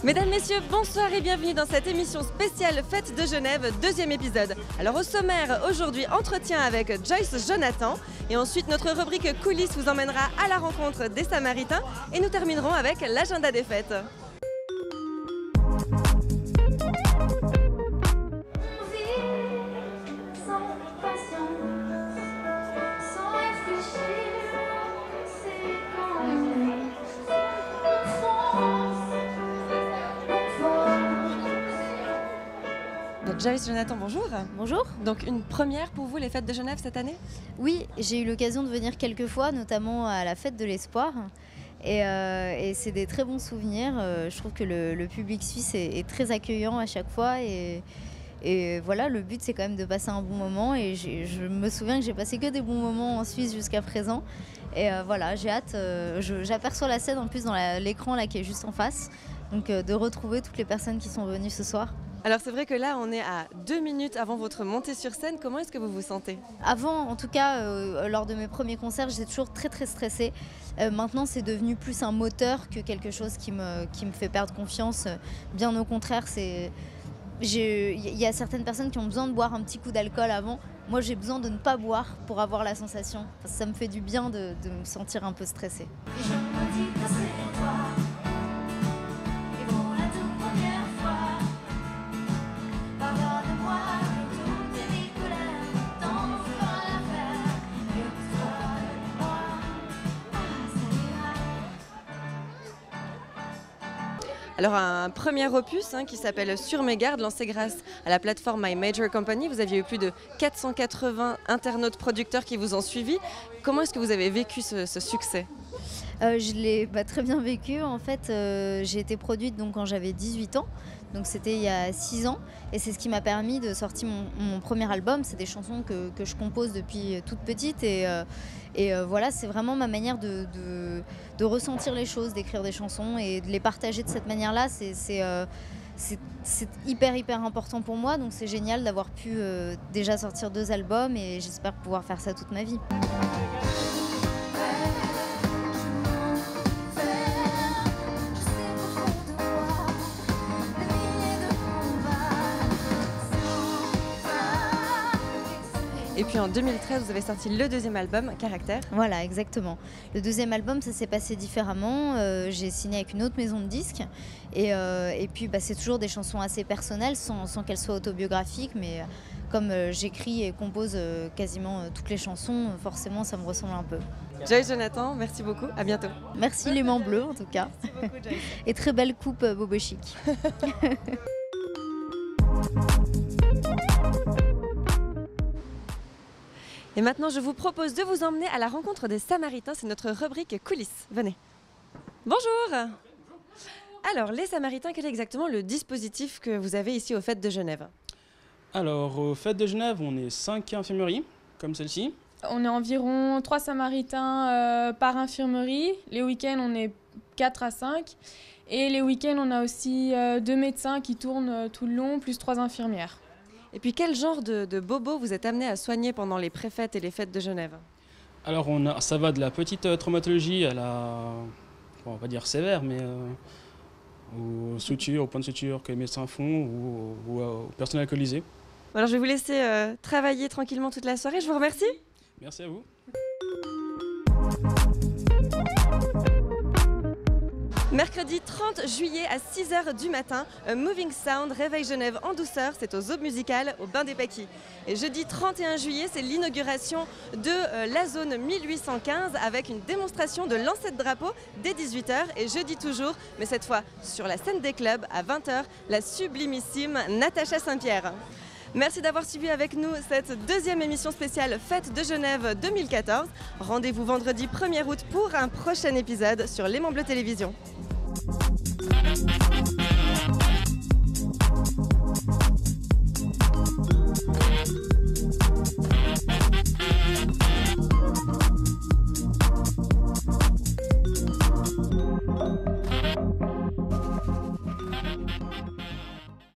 Mesdames, Messieurs, bonsoir et bienvenue dans cette émission spéciale Fête de Genève, deuxième épisode. Alors au sommaire, aujourd'hui, entretien avec Joyce Jonathan et ensuite notre rubrique coulisses vous emmènera à la rencontre des Samaritains et nous terminerons avec l'agenda des fêtes. Joyce Jonathan, bonjour. Bonjour. Donc une première pour vous, les fêtes de Genève cette année? Oui, j'ai eu l'occasion de venir quelques fois, notamment à la fête de l'Espoir. Et c'est des très bons souvenirs. Je trouve que le public suisse est très accueillant à chaque fois. Et voilà, le but c'est quand même de passer un bon moment. Et je me souviens que j'ai passé que des bons moments en Suisse jusqu'à présent. Et voilà, j'ai hâte. J'aperçois la scène en plus dans l'écran là qui est juste en face. Donc de retrouver toutes les personnes qui sont venues ce soir. Alors c'est vrai que là on est à 2 minutes avant votre montée sur scène, comment est-ce que vous vous sentez? Avant, en tout cas, lors de mes premiers concerts, j'étais toujours très stressée. Maintenant c'est devenu plus un moteur que quelque chose qui me fait perdre confiance. Bien au contraire, il y a certaines personnes qui ont besoin de boire un petit coup d'alcool avant. Moi j'ai besoin de ne pas boire pour avoir la sensation. Ça me fait du bien de me sentir un peu stressée. Alors un premier opus qui s'appelle Sur mes gardes, lancé grâce à la plateforme My Major Company. Vous aviez eu plus de 480 internautes producteurs qui vous ont suivi. Comment est-ce que vous avez vécu ce succès? Je l'ai très bien vécu. En fait, j'ai été produite donc, quand j'avais 18 ans. Donc c'était il y a 6 ans. Et c'est ce qui m'a permis de sortir mon premier album. C'est des chansons que je compose depuis toute petite. Et voilà, c'est vraiment ma manière de ressentir les choses, d'écrire des chansons et de les partager de cette manière-là. C'est hyper important pour moi. Donc c'est génial d'avoir pu déjà sortir 2 albums. Et j'espère pouvoir faire ça toute ma vie. Et puis en 2013, vous avez sorti le deuxième album, Caractère. Voilà, exactement. Le deuxième album, ça s'est passé différemment. J'ai signé avec une autre maison de disques. Et puis, c'est toujours des chansons assez personnelles, sans qu'elles soient autobiographiques. Mais comme j'écris et compose quasiment toutes les chansons, forcément, ça me ressemble un peu. Joyce Jonathan, merci beaucoup. À bientôt. Merci les mains bleues, en tout cas. Merci beaucoup, Joyce. Et très belle coupe Bobo Chic. Et maintenant, je vous propose de vous emmener à la rencontre des Samaritains. C'est notre rubrique coulisses. Venez. Bonjour. Alors, les Samaritains, quel est exactement le dispositif que vous avez ici aux Fêtes de Genève? Alors, aux Fêtes de Genève, on est 5 infirmeries, comme celle-ci. On est environ 3 Samaritains par infirmerie. Les week-ends, on est 4 à 5. Et les week-ends, on a aussi 2 médecins qui tournent tout le long, plus 3 infirmières. Et puis quel genre de bobos vous êtes amené à soigner pendant les pré-fêtes et les fêtes de Genève? Alors ça va de la petite traumatologie à la, on va dire sévère, mais aux sutures, aux points de suture que les médecins font ou aux personnes alcoolisées. Alors je vais vous laisser travailler tranquillement toute la soirée. Je vous remercie. Merci à vous. Mercredi 30 juillet à 6h du matin, Moving Sound réveille Genève en douceur, c'est aux Aubes Musicales, au Bain des Paquis. Et jeudi 31 juillet, c'est l'inauguration de la zone 1815 avec une démonstration de lancer de drapeau dès 18h. Et jeudi toujours, mais cette fois sur la scène des clubs à 20h, la sublimissime Natacha Saint-Pierre. Merci d'avoir suivi avec nous cette deuxième émission spéciale Fête de Genève 2014. Rendez-vous vendredi 1er août pour un prochain épisode sur Léman Bleu Télévision.